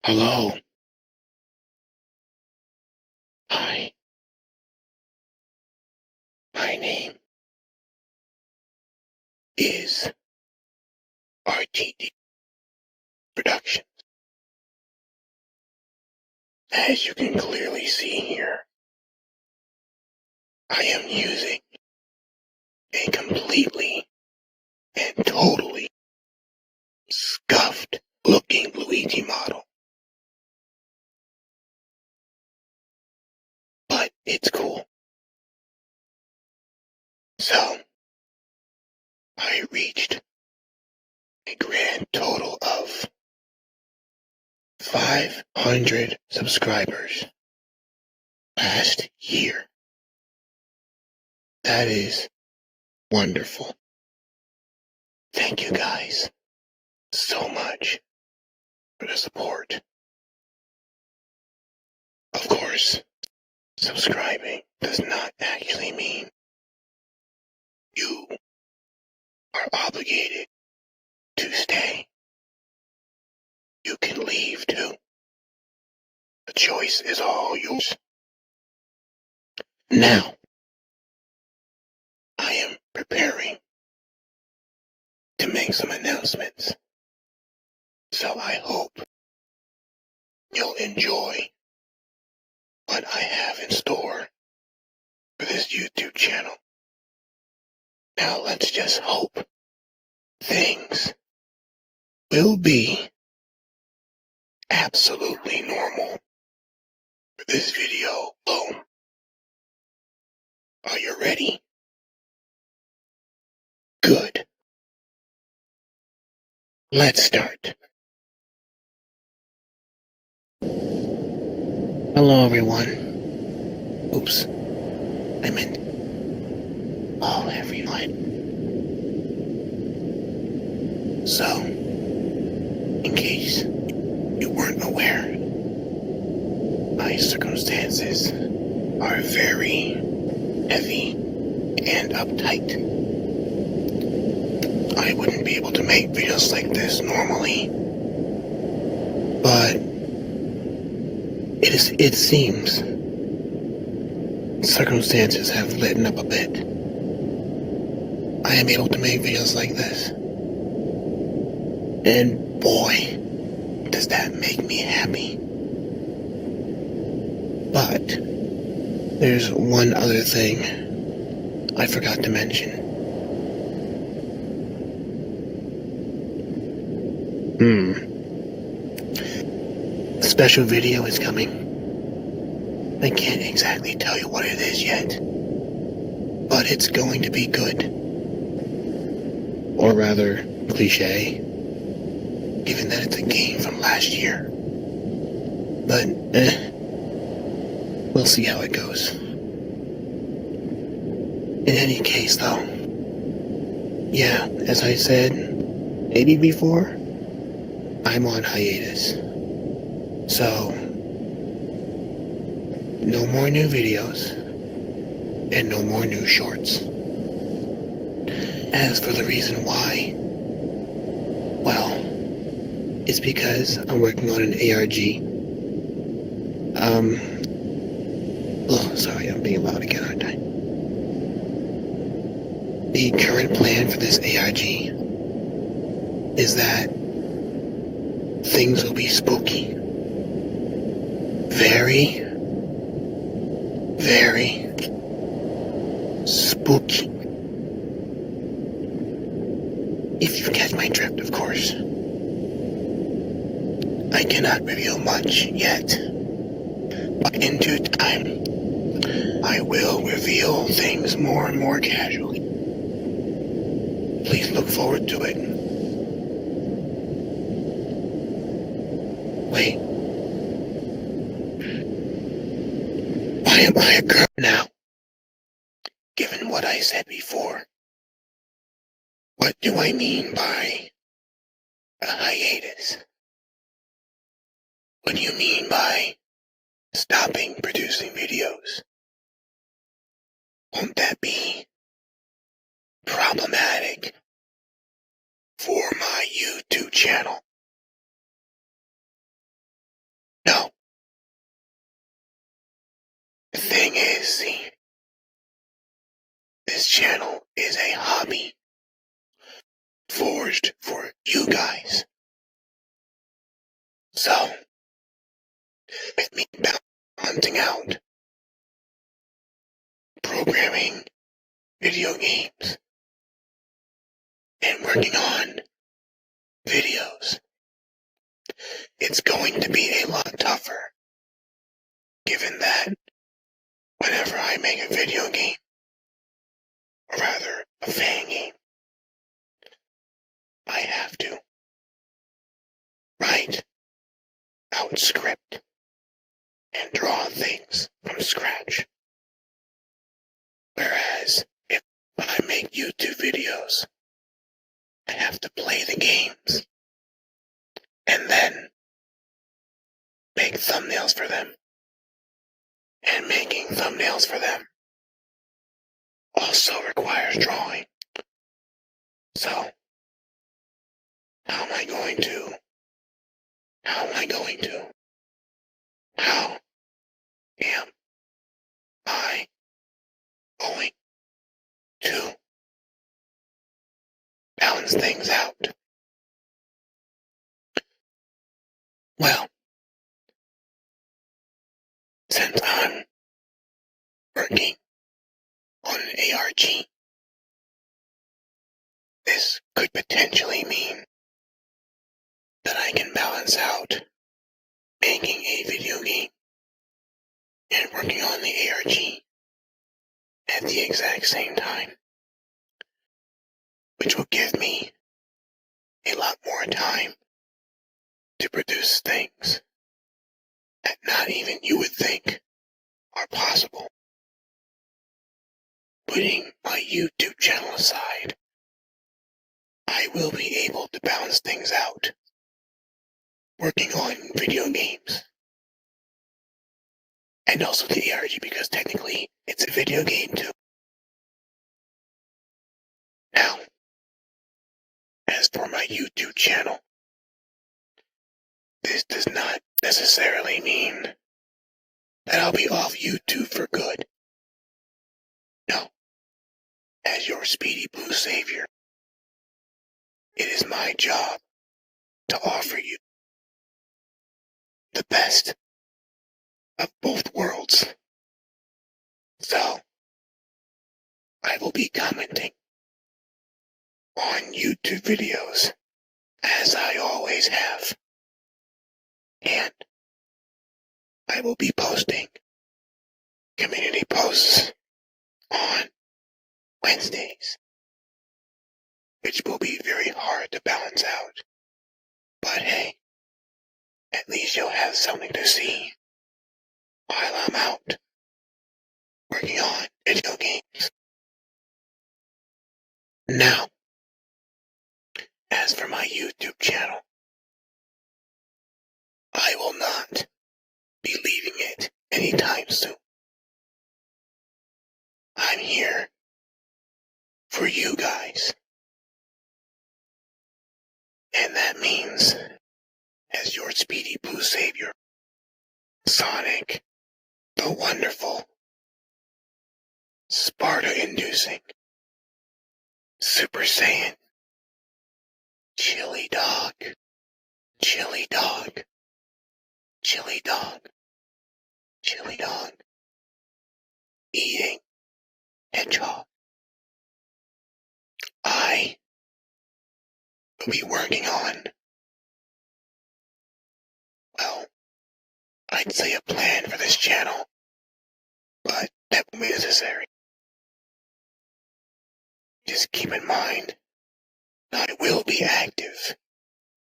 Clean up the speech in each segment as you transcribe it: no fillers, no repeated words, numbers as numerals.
Hello. Hi. My name is RTD Productions. As you can clearly see here, I am using a completely and totally scuffed looking Luigi model. But it's cool. So, I reached a grand total of 500 subscribers last year. That is wonderful. Thank you guys so much for the support. Of course, subscribing does not actually mean you are obligated to stay. You can leave too. The choice is all yours. Now, I am preparing to make some announcements. So I hope you'll enjoy what I have in store for this YouTube channel. Now let's just hope things will be absolutely normal for this video alone. Are you ready? Good. Let's start. Hello everyone. Oops. I meant hello everyone. So, in case you weren't aware, my circumstances are very heavy and uptight. I wouldn't be able to make videos like this normally, but it seems circumstances have lightened up a bit. I am able to make videos like this, and boy, does that make me happy. But there's one other thing I forgot to mention. A special video is coming. I can't exactly tell you what it is yet, but it's going to be good. Or rather, cliche, given that it's a game from last year. But, we'll see how it goes. In any case, though, yeah, as I said, maybe before, I'm on hiatus. So, no more new videos, and no more new shorts. As for the reason why, well, it's because I'm working on an ARG. Oh, sorry, I'm being loud again, aren't I? The current plan for this ARG is that things will be spooky. Very, very spooky. If you catch my drift, of course. I cannot reveal much yet, but in due time, I will reveal things more and more casually. Please look forward to it. Wait. Why am I a girl now? Given what I said before, what do I mean by a hiatus? What do you mean by stopping producing videos? Won't that be problematic for my YouTube channel? No. The thing is, see, this channel is a hobby forged for you guys. So, with me balancing out programming video games and working on videos, it's going to be a lot tougher, given that whenever I make a video game, or rather a fan game, I have to write out script and draw things from scratch. Whereas if I make YouTube videos, I have to play the games and then make thumbnails for them. And making thumbnails for them also requires drawing. So, how am I going to How am I going to balance things out? Well, since I'm working on an ARG, this could potentially mean that I can balance out making a video game and working on the ARG at the exact same time, which will give me a lot more time to produce things that not even you would think are possible. Putting my YouTube channel aside, I will be able to balance things out working on video games. And also the ARG, because technically it's a video game too. Now, as for my YouTube channel, this does not necessarily mean that I'll be off YouTube for good. No. As your Speedy Blue Savior, it is my job to offer you the best of both worlds. So, I will be commenting on YouTube videos as I always have. And I will be posting community posts on Wednesdays, which will be very hard to balance out. But hey, at least you'll have something to see while I'm out working on video games. Now, as for my YouTube channel, I will not be leaving it anytime soon. I'm here for you guys. And that means, as your Speedy Blue Savior, Sonic, the wonderful, Sparta-inducing, Super Saiyan, Chili Dog, Chili Dog, Chili Dog, Chili Dog, eating Hedgehog. I will be working on, well, I'd say a plan for this channel, but that won't be necessary. Just keep in mind that I will be active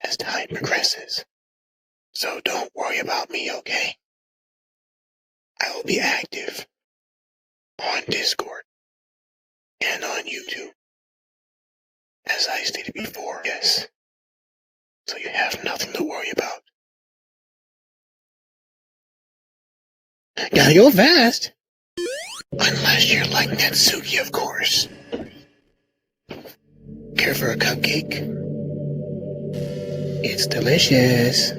as time progresses, so don't worry about me, okay? I will be active on Discord and on YouTube, as I stated before, yes. So you have nothing to worry about. Gotta go fast! Unless you're like Natsuki, of course. Care for a cupcake? It's delicious.